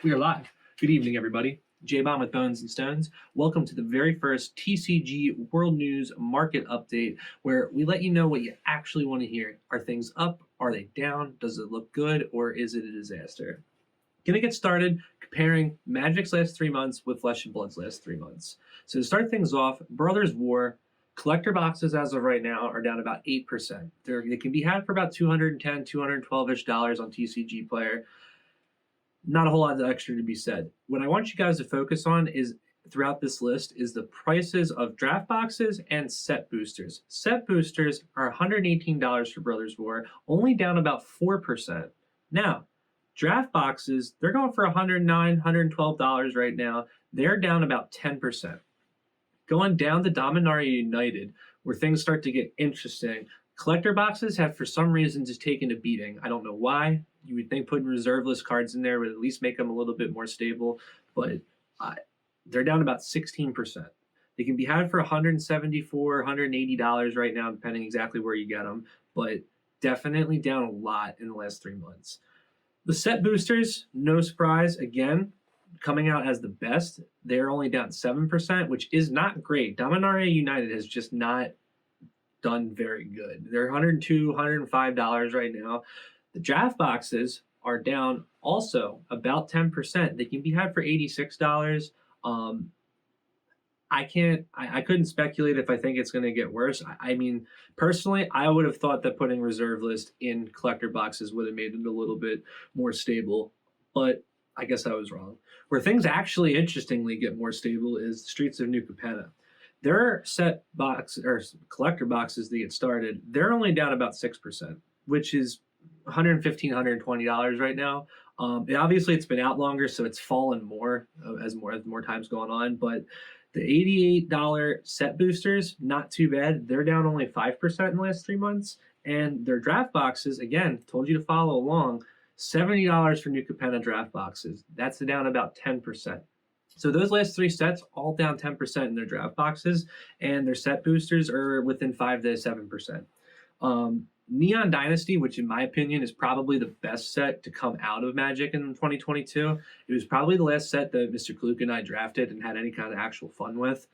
We are live. Good evening, everybody. J-Bomb with Bones and Stones. Welcome to the very first TCG World News Market Update, where we let you know what you actually want to hear. Are things up? Are they down? Does it look good? Or is it a disaster? Gonna get started comparing Magic's last 3 months with Flesh and Blood's last 3 months. So to start things off, Brothers War collector boxes as of right now are down about 8%. They can be had for about $210, $212-ish on TCG Player. Not a whole lot of extra to be said. What I want you guys to focus on is throughout this list is the prices of draft boxes and set boosters. Set boosters are $118 for Brothers War, only down about 4%. Now, draft boxes, they're going for $109, $112 right now. They're down about 10%. Going down to Dominaria United, where things start to get interesting, collector boxes have for some reason just taken a beating. I don't know why. You would think putting reserve list cards in there would at least make them a little bit more stable, but they're down about 16%. They can be had for $174, $180 right now, depending exactly where you get them, but definitely down a lot in the last 3 months. The set boosters, no surprise, again, coming out as the best. They're only down 7%, which is not great. Dominaria United has just not done very good. They're $102, $105 right now. The draft boxes are down also about 10%. They can be had for $86. I couldn't speculate if I think it's going to get worse. I mean, personally, I would have thought that putting reserve list in collector boxes would have made it a little bit more stable, but I guess I was wrong. Where things actually interestingly get more stable is the Streets of New Capenna. Their set box or collector boxes that get started, they're only down about 6%, which is $115, $120 right now. Obviously, it's been out longer, so it's fallen more as more time's going on. But the $88 set boosters, not too bad. They're down only 5% in the last 3 months. And their draft boxes, again, told you to follow along, $70 for New Capenna draft boxes. That's down about 10%. So those last 3 sets all down 10% in their draft boxes, and their set boosters are within 5 to 7%. Neon Dynasty, which in my opinion is probably the best set to come out of Magic in 2022. It was probably the last set that Mr. Kluk and I drafted and had any kind of actual fun with.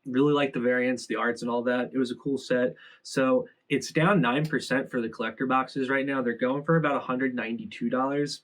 Really liked the variants, the arts, and all that. It was a cool set. So it's down 9% for the collector boxes right now. They're going for about $192.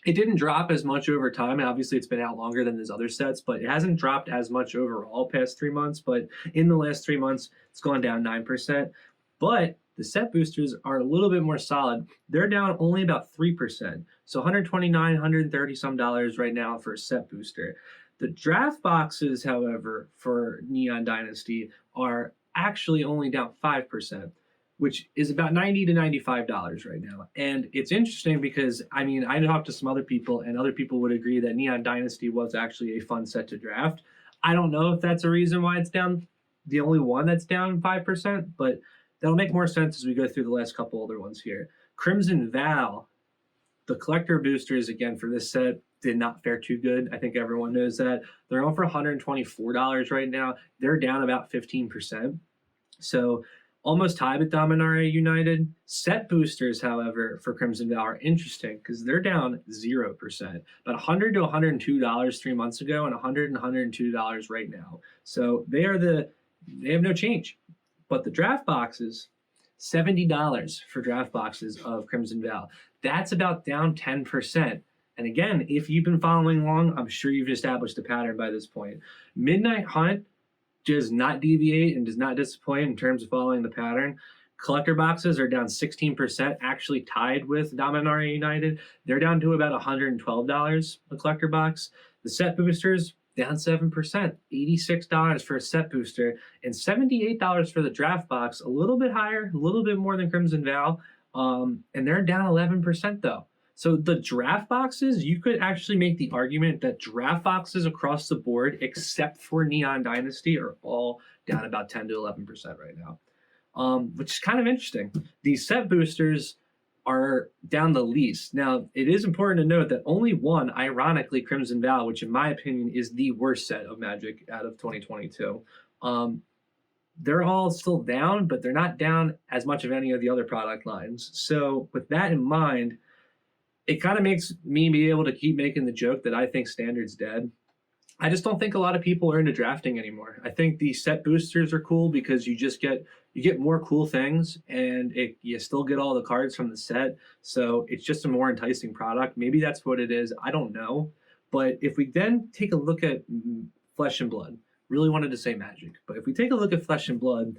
It didn't drop as much over time. Obviously, it's been out longer than those other sets, but it hasn't dropped as much overall past 3 months. But in the last 3 months, it's gone down 9%. But the set boosters are a little bit more solid. They're down only about 3%. So $129, $130 some right now for a set booster. The draft boxes, however, for Neon Dynasty are actually only down 5%, which is about $90 to $95 right now. And it's interesting because, I mean, I talked to some other people, and other people would agree that Neon Dynasty was actually a fun set to draft. I don't know if that's a reason why it's down, the only one that's down 5%, but that'll make more sense as we go through the last couple other ones here. Crimson Val, the collector boosters, again, for this set, did not fare too good. I think everyone knows that. They're on for $124 right now. They're down about 15%. So almost tied with Dominaria United. Set boosters, however, for Crimson Val are interesting because they're down 0%. About $100 to $102 3 months ago, and $100 and $102 right now. So they have no change. But the draft boxes, $70 for draft boxes of Crimson Val. That's about down 10%. And again, if you've been following along, I'm sure you've established a pattern by this point. Midnight Hunt does not deviate and does not disappoint in terms of following the pattern. Collector boxes are down 16%, actually tied with Dominaria United. They're down to about $112 a collector box. The set boosters, down 7%, $86 for a set booster, and $78 for the draft box, a little bit higher, a little bit more than Crimson Val, and they're down 11% though. So the draft boxes, you could actually make the argument that draft boxes across the board, except for Neon Dynasty, are all down about 10 to 11% right now, which is kind of interesting. These set boosters are down the least. Now, it is important to note that only one, ironically, Crimson Val, which in my opinion is the worst set of Magic out of 2022, they're all still down, but they're not down as much of any of the other product lines. So with that in mind, it kind of makes me be able to keep making the joke that I think Standard's dead. I just don't think a lot of people are into drafting anymore. I think the set boosters are cool because you get more cool things, and you still get all the cards from the set. So it's just a more enticing product. Maybe that's what it is. I don't know. But if we then take a look at Flesh and Blood, really wanted to say Magic, but if we take a look at Flesh and Blood,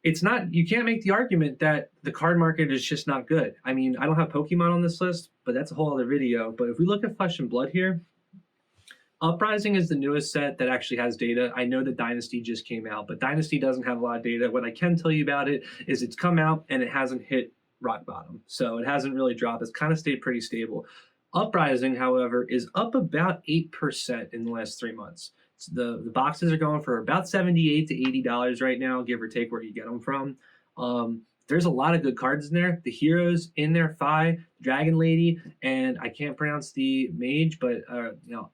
it's not, you can't make the argument that the card market is just not good. I mean, I don't have Pokemon on this list, but that's a whole other video. But if we look at Flesh and Blood here, Uprising is the newest set that actually has data. I know that Dynasty just came out, but Dynasty doesn't have a lot of data. What I can tell you about it is it's come out and it hasn't hit rock bottom. So it hasn't really dropped. It's kind of stayed pretty stable. Uprising, however, is up about 8% in the last 3 months. The boxes are going for about $78 to $80 right now, give or take where you get them from. There's a lot of good cards in there. The heroes in there, Fi, Dragon Lady, and I can't pronounce the mage, but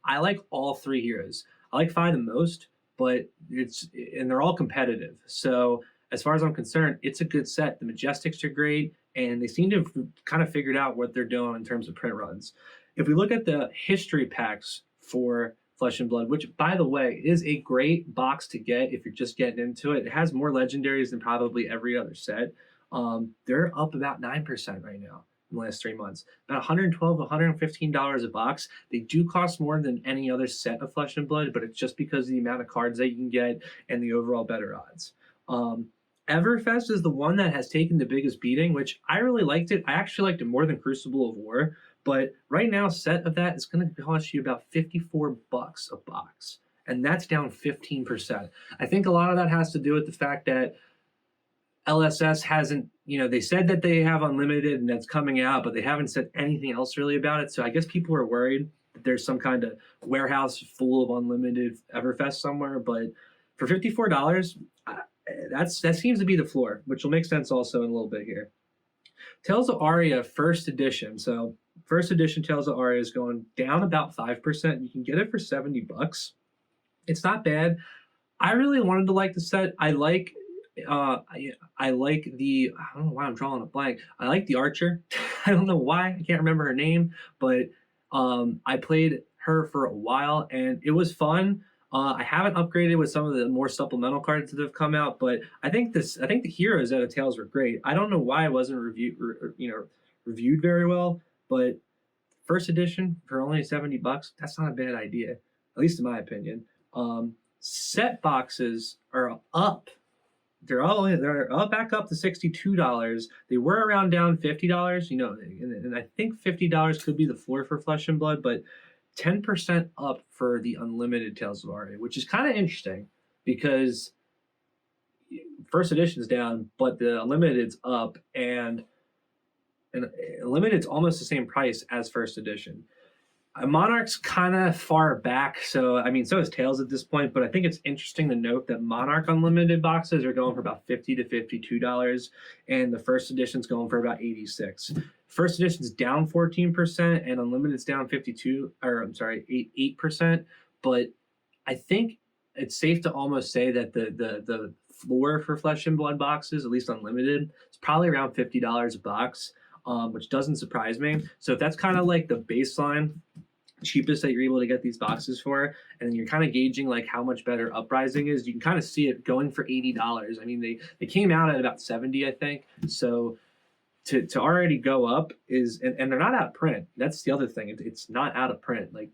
I like all three heroes. I like Fi the most, but they're all competitive. So as far as I'm concerned, it's a good set. The Majestics are great, and they seem to have kind of figured out what they're doing in terms of print runs. If we look at the history packs for Flesh and Blood, which, by the way, is a great box to get if you're just getting into it. It has more legendaries than probably every other set. They're up about 9% right now in the last 3 months. About $112, $115 a box. They do cost more than any other set of Flesh and Blood, but it's just because of the amount of cards that you can get and the overall better odds. Everfest is the one that has taken the biggest beating, which I really liked it. I actually liked it more than Crucible of War. But right now, a set of that is going to cost you about $54 a box. And that's down 15%. I think a lot of that has to do with the fact that LSS hasn't, they said that they have unlimited and that's coming out, but they haven't said anything else really about it. So I guess people are worried that there's some kind of warehouse full of unlimited Everfest somewhere. But for $54, that seems to be the floor, which will make sense also in a little bit here. Tales of Aria first edition. So first edition Tales of Aria is going down about 5%. You can get it for $70. It's not bad. I really wanted to like the set. I like the, I don't know why I'm drawing a blank. I like the Archer. I don't know why. I can't remember her name, but I played her for a while and it was fun. I haven't upgraded with some of the more supplemental cards that have come out, but I think the heroes out of Tales were great. I don't know why it wasn't reviewed very well, but first edition for only $70, that's not a bad idea, at least in my opinion. Set boxes are up. They're up back up to $62. They were around down $50, and I think $50 could be the floor for Flesh and Blood, but 10% up for the unlimited Tales of Aria, which is kind of interesting because first edition's down, but the unlimited's up, and limited's almost the same price as first edition. Monarch's kind of far back, so so is Tales at this point, but I think it's interesting to note that Monarch Unlimited boxes are going for about $50 to $52, and the first edition's going for about $86. First edition's down 14%, and Unlimited's down 8%, but I think it's safe to almost say that the floor for Flesh and Blood boxes, at least Unlimited, is probably around $50 a box. Which doesn't surprise me. So if that's kind of like the baseline, cheapest that you're able to get these boxes for, and then you're kind of gauging like how much better Uprising is, you can kind of see it going for $80. I mean, they came out at about 70, I think. So to already go up is, and they're not out of print. That's the other thing. It's not out of print. Like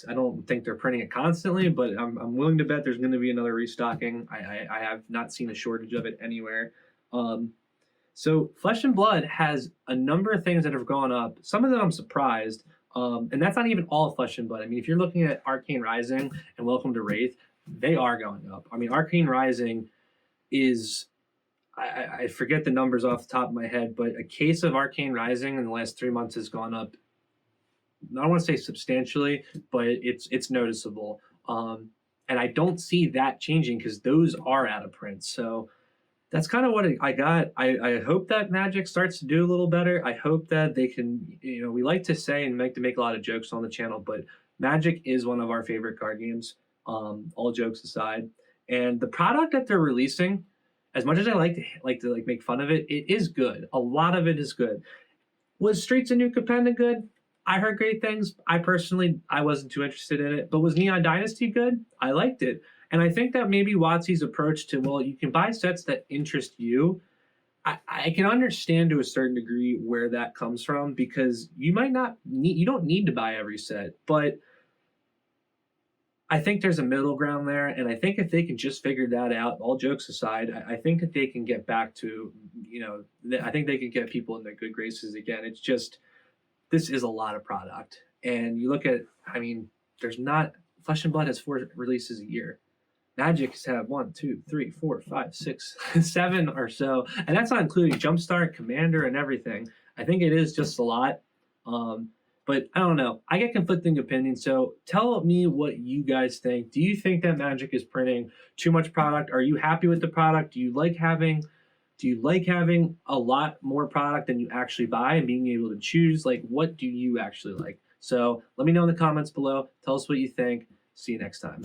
I don't think they're printing it constantly, but I'm willing to bet there's going to be another restocking. I have not seen a shortage of it anywhere. So Flesh and Blood has a number of things that have gone up. Some of them I'm surprised, and that's not even all of Flesh and Blood. I mean, if you're looking at Arcane Rising and Welcome to Wraith, they are going up. I mean, Arcane Rising is, I forget the numbers off the top of my head, but a case of Arcane Rising in the last 3 months has gone up. I don't want to say substantially, but it's noticeable. And I don't see that changing because those are out of print. So that's kind of what I got. I hope that Magic starts to do a little better. I hope that they can, we like to say and make a lot of jokes on the channel, but Magic is one of our favorite card games, all jokes aside. And the product that they're releasing, as much as I like to make fun of it, it is good. A lot of it is good. Was Streets of New Capenna good? I heard great things. I wasn't too interested in it. But was Neon Dynasty good? I liked it. And I think that maybe WotC's approach to, well, you can buy sets that interest you. I can understand to a certain degree where that comes from, because you don't need to buy every set, but I think there's a middle ground there, and I think if they can just figure that out, all jokes aside, I think that they can get back to, I think they can get people in their good graces again. It's just, this is a lot of product, and you look at, I mean, there's not Flesh and Blood has 4 releases a year. Magic's have 1, 2, 3, 4, 5, 6, 7 or so, and that's not including Jumpstart, Commander, and everything. I think it is just a lot. But I don't know. I get conflicting opinions. So tell me what you guys think. Do you think that Magic is printing too much product? Are you happy with the product? Do you like having a lot more product than you actually buy and being able to choose? Like, what do you actually like? So let me know in the comments below. Tell us what you think. See you next time.